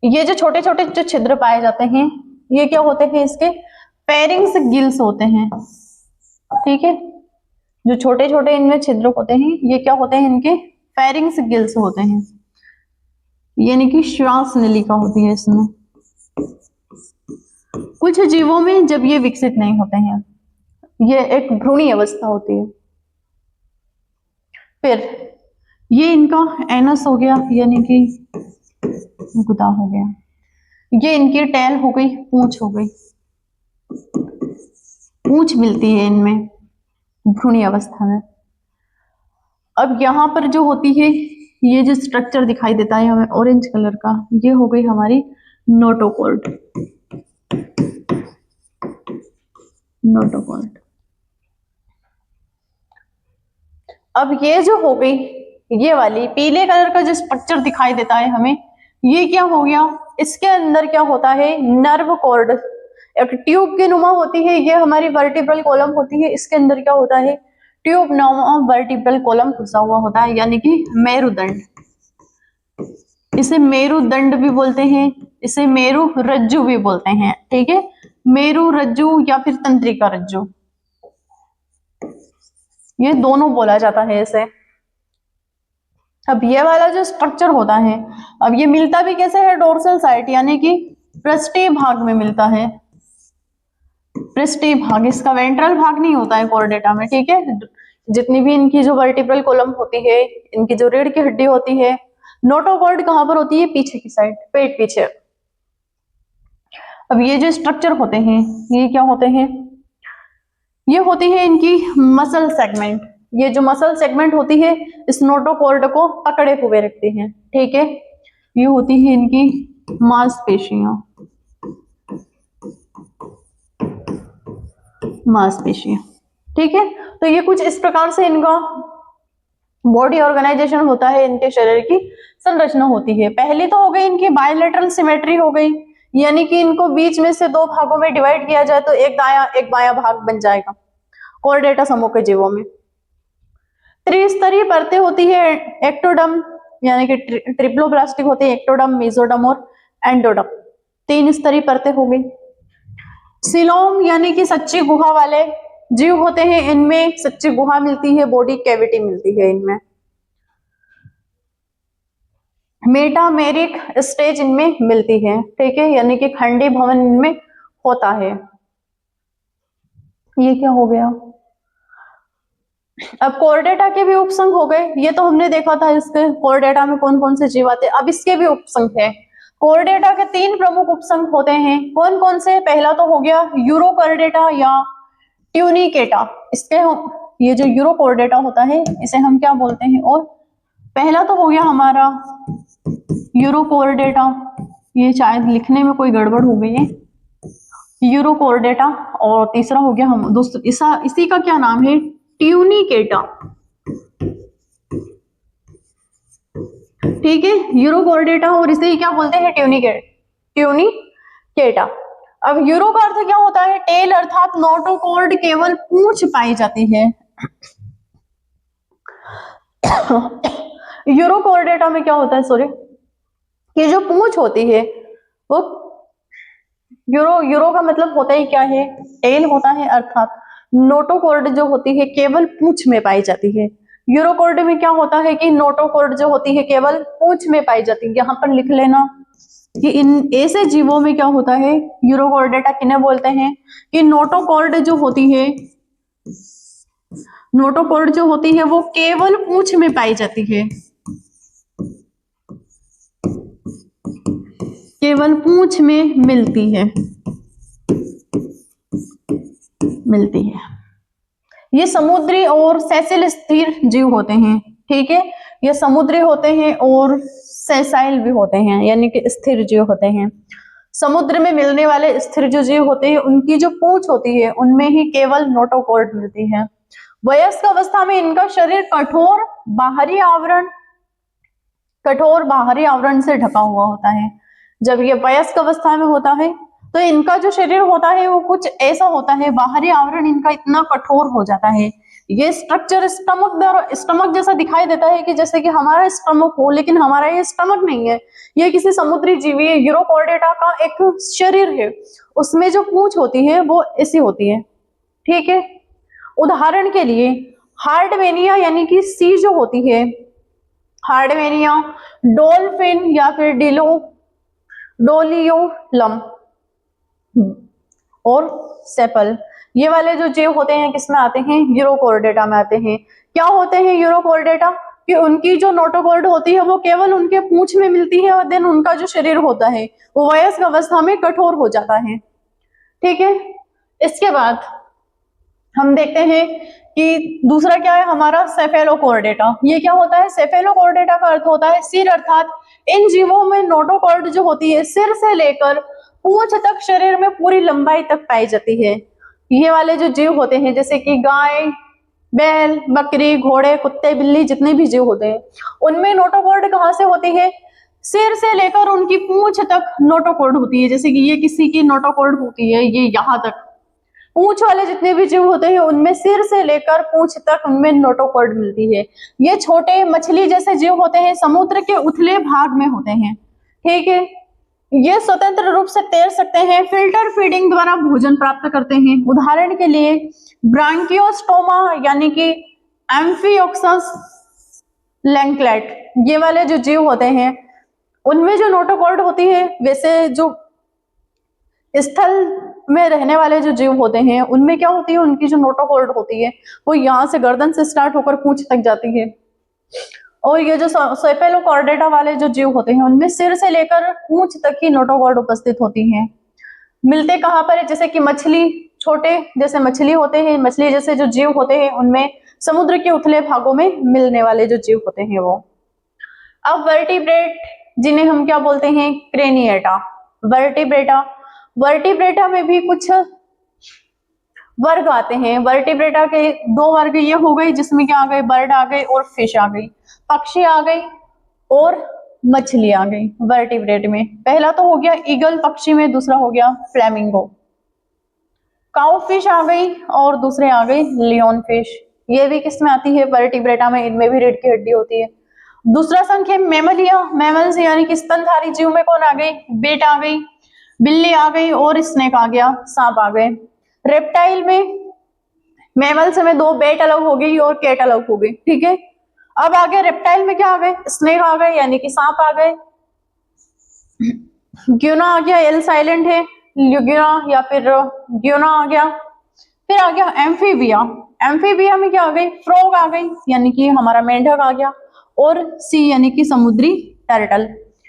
ये जो छोटे छोटे जो छिद्र पाए जाते हैं ये क्या होते हैं? इसके फेरिंग्स गिल्स होते हैं, ठीक है। जो छोटे छोटे इनमें छिद्र होते हैं ये क्या होते हैं? इनके फेरिंग्स गिल्स होते हैं, यानी कि श्वास नलिका होती है इसमें। कुछ जीवों में जब ये विकसित नहीं होते हैं, ये एक भ्रूणी अवस्था होती है। फिर ये इनका एनस हो गया, यानी कि गुदा हो गया। ये इनकी टेल हो गई, पूंछ हो गई, पूंछ मिलती है इनमें भ्रूणी अवस्था में। अब यहां पर जो होती है, ये जो स्ट्रक्चर दिखाई देता है हमें ऑरेंज कलर का, ये हो गई हमारी नोटोकॉर्ड, नोटोकॉर्ड। अब ये जो हो गई, ये वाली पीले कलर का जो स्ट्रक्चर दिखाई देता है हमें, ये क्या हो गया? इसके अंदर क्या होता है? नर्व कॉर्ड, एक ट्यूब के नुमा होती है, ये हमारी वर्टिब्रल कॉलम होती है। इसके अंदर क्या होता है? ट्यूब नुमा वर्टिब्रल कॉलम घुसा हुआ होता है, यानी कि मेरुदंड। इसे मेरुदंड भी बोलते हैं, इसे मेरु रज्जु भी बोलते हैं, ठीक है। मेरु रज्जु या फिर तंत्रिका रज्जु, ये दोनों बोला जाता है इसे। अब ये वाला जो स्ट्रक्चर होता है, अब ये मिलता भी कैसे है? डोर्सल साइड, यानी कि पृष्ठीय भाग में मिलता है। पृष्ठीय भाग, इसका वेंट्रल भाग नहीं होता है कॉर्डेटा में, ठीक है। जितनी भी इनकी जो वर्टिब्रल कॉलम होती है, इनकी जो रीढ़ की हड्डी होती है, नोटोकॉर्ड कहां पर होती है? पीछे की साइड, पेट पीछे। अब ये जो स्ट्रक्चर होते हैं ये क्या होते हैं? ये होती है इनकी मसल सेगमेंट। ये जो मसल सेगमेंट होती है इस नोटोकॉर्ड को पकड़े हुए रखती है, ठीक है। ये होती है इनकी मांसपेशियां, मांसपेशियां, ठीक है। तो ये कुछ इस प्रकार से इनका बॉडी ऑर्गेनाइजेशन होता है, इनके शरीर की संरचना होती है। पहली तो हो गई इनकी बायलैटरल सिमेट्री हो गई, यानी कि इनको बीच में से दो भागों में डिवाइड किया जाए तो एक दाया एक बायां भाग बन जाएगा कॉर्डेटा समूह के जीवों में। त्रिस्तरीय परतें होती है, एक्टोडर्म यानी कि ट्रिप्लोब्लास्टिक होती है, एक्टोडर्म, मेसोडर्म और एंडोडर्म, तीन स्तरीय परतें हो गई। सिलोम यानी कि सच्ची गुहा वाले जीव होते हैं, इनमें सच्ची गुहा मिलती है, बॉडी कैविटी मिलती है इनमें। मेटामेरिक स्टेज इनमें मिलती है, ठीक है, यानी कि खंडी भवन इनमें होता है। ये क्या हो गया? अब कॉर्डेटा के भी उपसंग हो गए, ये तो हमने देखा था इसके कॉर्डेटा में कौन कौन से जीव आते हैं। अब इसके भी उपसंग है। कॉर्डेटा के तीन प्रमुख उपसंग होते हैं, कौन कौन से? पहला तो हो गया यूरोकॉर्डेटा या ट्यूनिकेटा। इसके ये जो यूरोकॉर्डेटा होता है इसे हम क्या बोलते हैं? और पहला तो हो गया हमारा यूरोकोर्डेटा, ये शायद लिखने में कोई गड़बड़ हो गई है, यूरोकोर्डेटा। और तीसरा हो गया हम दोस्तों इसी का क्या नाम है, ट्यूनिकेटा। ठीक है, यूरोकोर्डेटा और इसे क्या बोलते हैं, ट्यूनिकेटा। अब यूरो का अर्थ क्या होता है, टेल अर्थात नोटोकॉर्ड, केवल पूंछ पाई जाती है। यूरोकोर्डेटा में क्या होता है, सॉरी, ये जो पूंछ होती है वो यूरो का मतलब होता ही क्या है, टेल होता है, अर्थात नोटोकॉर्ड जो होती है केवल पूंछ में पाई जाती है। यूरोकॉर्ड में क्या होता है कि नोटोकॉर्ड जो होती है केवल पूंछ में पाई जाती है। यहाँ पर लिख लेना कि इन ऐसे जीवों में क्या होता है, यूरोकॉर्डेटा किन्हें बोलते हैं कि नोटोकॉर्ड जो होती है, नोटोकॉर्ड जो होती है वो केवल पूंछ में पाई जाती है, केवल पूंछ में मिलती है। ये समुद्री और सेसिल स्थिर जीव होते हैं। ठीक है, ये समुद्री होते हैं और सेसाइल भी होते हैं, यानी कि स्थिर जीव होते हैं। समुद्र में मिलने वाले स्थिर जो जीव होते हैं उनकी जो पूंछ होती है उनमें ही केवल नोटोकॉर्ड मिलती है। वयस्क अवस्था में इनका शरीर कठोर बाहरी आवरण से ढका हुआ होता है। जब ये वयस्क अवस्था में होता है तो इनका जो शरीर होता है वो कुछ ऐसा होता है, बाहरी आवरण इनका इतना कठोर हो जाता है। ये स्ट्रक्चर स्टमक जैसा दिखाई देता है कि जैसे कि हमारा स्टमक हो, लेकिन हमारा ये स्टमक नहीं है, ये किसी समुद्री जीवी यूरोकोर्डेटा का एक शरीर है, उसमें जो पूंछ होती है वो ऐसी होती है। ठीक है, उदाहरण के लिए हार्डवेनिया यानी कि सी जो होती है, हार्डवेनिया, डॉल्फिन या फिर डोलियोलम और सेपल, ये वाले जो जीव होते हैं किसमें आते हैं, यूरोकोर्डेटा में आते हैं। क्या होते हैं यूरोकोर्डेटा कि उनकी जो नोटोकॉर्ड होती है वो केवल उनके पूंछ में मिलती है और देन उनका जो शरीर होता है वो वयस्क अवस्था में कठोर हो जाता है। ठीक है, इसके बाद हम देखते हैं कि दूसरा क्या है हमारा, सेफेलोकोर्डेटा। ये क्या होता है, सेफेलोकोर्डेटा का अर्थ होता है सिर, अर्थात इन जीवों में नोटोकॉर्ड जो होती है सिर से लेकर पूंछ तक शरीर में पूरी लंबाई तक पाई जाती है। ये वाले जो जीव होते हैं जैसे कि गाय, बैल, बकरी, घोड़े, कुत्ते, बिल्ली, जितने भी जीव होते हैं उनमें नोटोकॉर्ड कहाँ से होती है, सिर से लेकर उनकी पूंछ तक नोटोकॉर्ड होती है। जैसे कि ये किसी की नोटोकॉर्ड होती है, ये यहाँ तक पूंछ वाले जितने भी जीव होते हैं उनमें सिर से लेकर पूंछ तक उनमें नोटोकॉर्ड मिलती है। ये छोटे मछली जैसे जीव होते हैं, समुद्र के उथले भाग में होते हैं। ठीक है, ये स्वतंत्र रूप से तैर सकते हैं, फिल्टर फीडिंग द्वारा भोजन प्राप्त करते हैं। उदाहरण के लिए ब्रांकियोस्टोमा यानी कि एम्फियोक्सस लैंकलेट, ये वाले जो जीव होते हैं उनमें जो नोटोकॉर्ड होती है, वैसे जो स्थल में रहने वाले जो जीव होते हैं उनमें क्या होती है, उनकी जो नोटोकॉर्ड होती है वो यहाँ से गर्दन से स्टार्ट होकर पूंछ तक जाती है। और ये जो सेफेलोकॉर्डेटा वाले जो जीव होते हैं उनमें सिर से लेकर पूंछ तक ही नोटोकॉर्ड उपस्थित होती हैं। मिलते कहाँ पर है, जैसे कि मछली, छोटे जैसे मछली होते हैं, मछली जैसे जो जीव होते हैं उनमें समुद्र के उथले भागों में मिलने वाले जो जीव होते हैं वो। अब वर्टिब्रेट जिन्हें हम क्या बोलते हैं, क्रेनिएटा, वर्टिब्रेटा में भी कुछ वर्ग आते हैं। वर्टिब्रेटा के दो वर्ग ये हो गए जिसमें क्या आ गए, बर्ड आ गए और फिश आ गई, पक्षी आ गई और मछली आ गई वर्टिब्रेट में। पहला तो हो गया ईगल पक्षी में, दूसरा हो गया फ्लेमिंगो। काउ फिश आ गई और दूसरे आ गई लियोन फिश। ये भी किस में आती है, वर्टिब्रेटा में, इनमें भी रीढ़ की हड्डी होती है। दूसरा संख्या है मैमल्स यानी कि स्तनधारी जीव में कौन आ गई, बेट आ गई, बिल्ली आ गई और स्नेक आ गया, सांप आ गए। रेप्टाइल में मैमल्स में दो, बेट अलग हो गई और कैट अलग हो गई। ठीक है, अब आ गया रेप्टाइल में क्या आ गए, स्नेक आ गए यानी कि सांप आ गए, ग्यूना आ गया, एल साइलेंट है, ल्यूग्यूना या फिर ग्यूना आ गया। फिर आ गया एम्फीबिया में क्या आ गई, फ्रॉग आ गई यानी कि हमारा मेंढक आ गया, और सी यानी कि समुद्री टर्टल।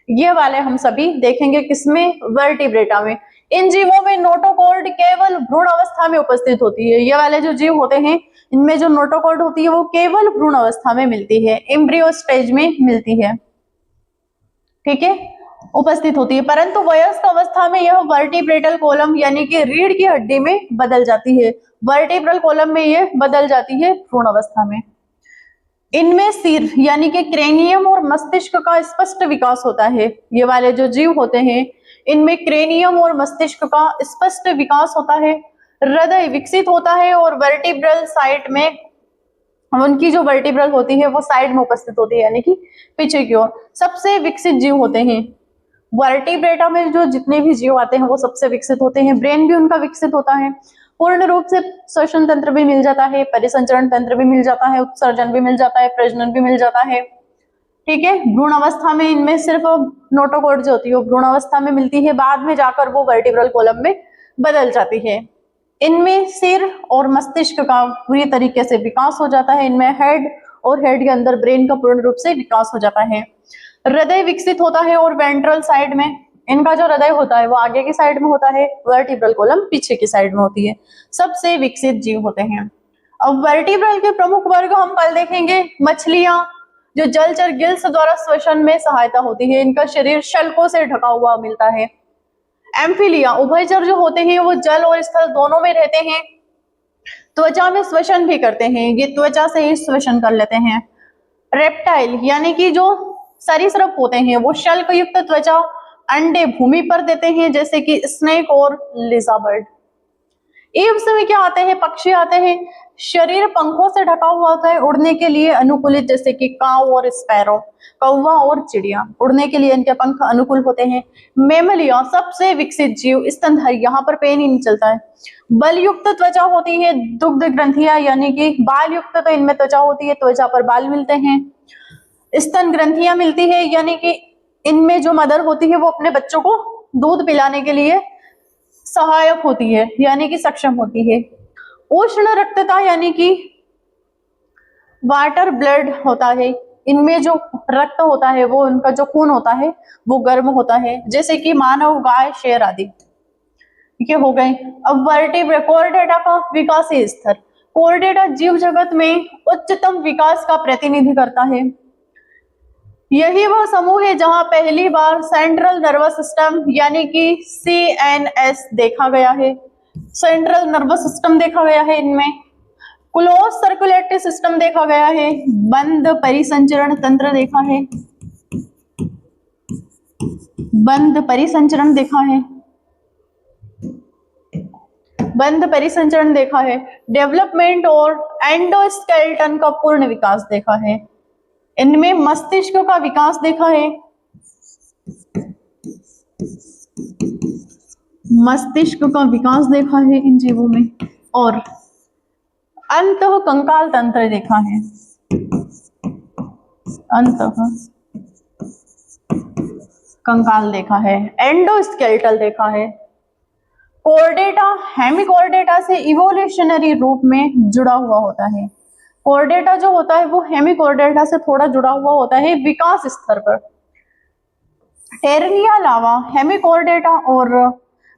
ये वाले हम सभी देखेंगे किसमें, वर्टिब्रेटा में। इन जीवों में नोटोकॉर्ड केवल भ्रूण अवस्था में उपस्थित होती है। ये वाले जो जीव होते हैं इनमें जो नोटोकॉर्ड होती है वो केवल भ्रूण अवस्था में मिलती है, एम्ब्रियो स्टेज में मिलती है, ठीक है, उपस्थित होती है। परंतु वयस्क अवस्था में यह वर्टिब्रेटल कॉलम यानी कि रीढ़ की हड्डी में बदल जाती है, वर्टिब्रल कॉलम में यह बदल जाती है भ्रूण अवस्था में। इनमें सिर यानी कि क्रेनियम और मस्तिष्क का स्पष्ट विकास होता है। ये वाले जो जीव होते हैं इनमें क्रेनियम और मस्तिष्क का स्पष्ट विकास होता है, हृदय विकसित होता है और वर्टिब्रल साइड में, उनकी जो वर्टिब्रल होती है वो साइड में उपस्थित होती है यानी कि पीछे की ओर। सबसे विकसित जीव होते हैं वर्टिब्रेटा में, जो जितने भी जीव आते हैं वो सबसे विकसित होते हैं। ब्रेन भी उनका विकसित होता है, पूर्ण रूप से श्वसन तंत्र भी मिल जाता है, परिसंचरण तंत्र भी मिल जाता है, उत्सर्जन भी मिल जाता है, प्रजनन भी मिल जाता है, ठीक है। भ्रूण अवस्था में इनमें सिर्फ नोटोकॉर्ड जो होती है वो भ्रूण अवस्था में मिलती है, बाद में जाकर वो वर्टिब्रल कॉलम में बदल जाती है। इनमें सिर और मस्तिष्क का पूरी तरीके से विकास हो जाता है, इनमें हेड और हेड के अंदर ब्रेन का पूर्ण रूप से विकास हो जाता है। हृदय विकसित होता है और वेंट्रल साइड में, इनका जो हृदय होता है वो आगे की साइड में होता है, वर्टिब्रल कॉलम पीछे की साइड में होती है। सबसे विकसित जीव होते हैं। अब वर्टिब्रल के प्रमुख वर्ग हम कल देखेंगे। मछलियां जो जलचर गिल्स द्वारा श्वसन में सहायता होती है, इनका शरीर शल्कों से ढका हुआ मिलता है। एम्फिलिया उभयचर जो होते हैं वो जल और स्थल दोनों में रहते हैं, त्वचा में श्वसन भी करते हैं, ये त्वचा से ही श्वसन कर लेते हैं। रेप्टाइल यानी कि जो सरीसृप होते हैं वो शल्क युक्त त्वचा अंडे भूमि पर देते हैं, जैसे कि स्नेक और लिजाबर्ड। एव्स में क्या आते हैं, पक्षी आते हैं, शरीर पंखों से ढका हुआ होता है, उड़ने के लिए अनुकूलित, जैसे कि काऊ और स्पैरो, कौवा और चिड़िया, उड़ने के लिए इनके पंख अनुकूल होते हैं। मेमलिया सबसे विकसित जीव, स्तनधारी, यहाँ पर पेन ही नहीं चलता है। बल युक्त त्वचा होती है, दुग्ध ग्रंथियां यानी कि बाल युक्त, तो इनमें त्वचा होती है, त्वचा पर बाल मिलते हैं। स्तन ग्रंथियां मिलती है यानी कि इनमें जो मदर होती है वो अपने बच्चों को दूध पिलाने के लिए सहायक होती है यानी कि सक्षम होती है। उष्ण रक्तता यानी कि वाटर ब्लड होता है, इनमें जो रक्त होता है वो, उनका जो खून होता है वो गर्म होता है, जैसे कि मानव, गाय, शेर आदि, ठीक है, हो गए। अब वर्टिब्रा कोर्डेटा का विकासीय स्तर, कोर्डेटा जीव जगत में उच्चतम विकास का प्रतिनिधि करता है। यही वह समूह है जहां पहली बार सेंट्रल नर्वस सिस्टम यानी कि CNS देखा गया है, सेंट्रल नर्वस सिस्टम देखा गया है, इनमें क्लोज सर्कुलेटरी सिस्टम देखा गया है, बंद परिसंचरण तंत्र देखा है, बंद परिसंचरण देखा है, बंद परिसंचरण देखा है, डेवलपमेंट और एंडोस्केलेटन का पूर्ण विकास देखा है, इनमें मस्तिष्क का विकास देखा है, मस्तिष्क का विकास देखा है इन जीवों में, और अंतः कंकाल तंत्र देखा है, अंतः कंकाल देखा है, एंडोस्केलेटल देखा है। कोर्डेटा हेमिकोर्डेटा से इवोल्यूशनरी रूप में जुड़ा हुआ होता है। कोर्डेटा जो होता है वो हेमिकोर्डेटा से थोड़ा जुड़ा हुआ होता है विकास स्तर पर। टेरेनिया लार्वा, हेमिकोर्डेटा और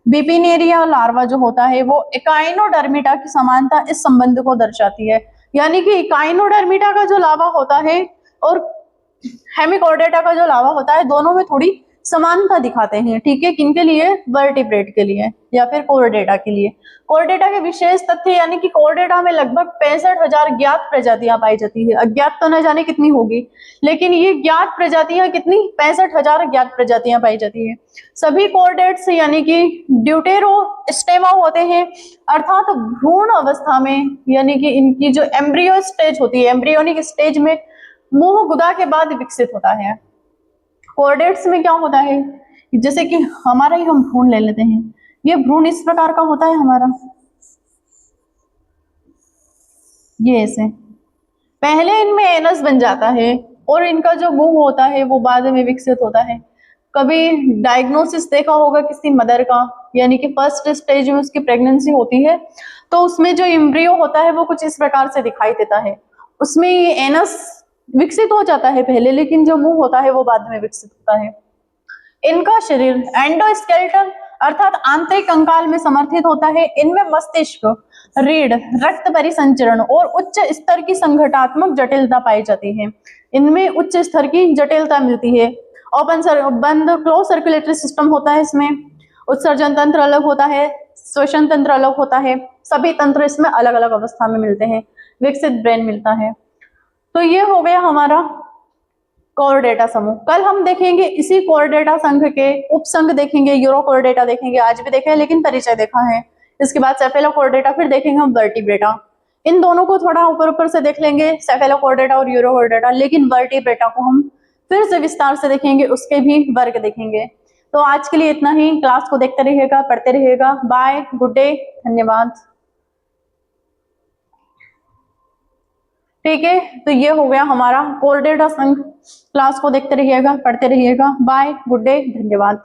बिपिनेरिया लार्वा जो होता है वो इकाइनोडर्मिटा की समानता इस संबंध को दर्शाती है, यानी कि इकाइनोडर्मिटा का जो लार्वा होता है और हेमिकोर्डेटा का जो लार्वा होता है दोनों में थोड़ी समानता दिखाते हैं, ठीक है, किनके लिए, वर्टिब्रेट के लिए या फिर कोर्डेटा के लिए। कोर्डेटा के विशेष तथ्य यानी कि कोर्डेटा में लगभग 65,000 ज्ञात प्रजातियां पाई जाती है, अज्ञात तो न जाने कितनी होगी, लेकिन ये ज्ञात प्रजातियां कितनी, 65,000 ज्ञात प्रजातियां पाई जाती है। सभी कोर्डेट्स यानी कि ड्यूटेरोस्टेमा होते हैं, अर्थात भ्रूण अवस्था में, यानी कि इनकी जो एम्ब्रियो स्टेज होती है, एम्ब्रियोनिक स्टेज में मुंह गुदा के बाद विकसित होता है। कोर्डेट्स में क्या होता है, जैसे कि हमारा ही हम भ्रूण ले लेते हैं, ये भ्रूण इस प्रकार का होता है हमारा, ये ऐसे, पहले इनमें एनस बन जाता है और इनका जो मुंह होता है वो बाद में विकसित होता है। कभी डायग्नोसिस देखा होगा किसी मदर का, यानी कि फर्स्ट स्टेज में उसकी प्रेगनेंसी होती है तो उसमें जो एम्ब्रियो होता है वो कुछ इस प्रकार से दिखाई देता है, उसमें ये एनस विकसित हो जाता है पहले, लेकिन जो मुंह होता है वो बाद में विकसित होता है। इनका शरीर एंडोस्केलेटल अर्थात आंतरिक कंकाल में समर्थित होता है। इनमें मस्तिष्क, रीढ़, रक्त परिसंचरण और उच्च स्तर की संघटात्मक जटिलता पाई जाती है। इनमें उच्च स्तर की जटिलता मिलती है। बंद क्लोज सर्कुलेटरी सिस्टम होता है इसमें। उत्सर्जन तंत्र अलग होता है, श्वसन तंत्र अलग होता है, सभी तंत्र इसमें अलग अलग अवस्था में मिलते हैं। विकसित ब्रेन मिलता है। तो ये हो गया हमारा कोर्डेटा समूह। कल हम देखेंगे इसी कोर्डेटा संघ के उपसंघ देखेंगे, यूरोकोर्डेटा देखेंगे, आज भी देखा है लेकिन परिचय देखा है। इसके बाद सेफेलोकोर्डेटा, फिर देखेंगे हम वर्टिब्रेटा। इन दोनों को थोड़ा ऊपर ऊपर से देख लेंगे, सेफेलोकोर्डेटा और यूरोकोर्डेटा, लेकिन वर्टिब्रेटा को हम फिर से विस्तार से देखेंगे, उसके भी वर्ग देखेंगे। तो आज के लिए इतना ही। क्लास को देखते रहिएगा, पढ़ते रहिएगा। बाय, गुड डे, धन्यवाद। ठीक है, तो ये हो गया हमारा कोर्डेटा संघ। क्लास को देखते रहिएगा, पढ़ते रहिएगा। बाय, गुड डे, धन्यवाद।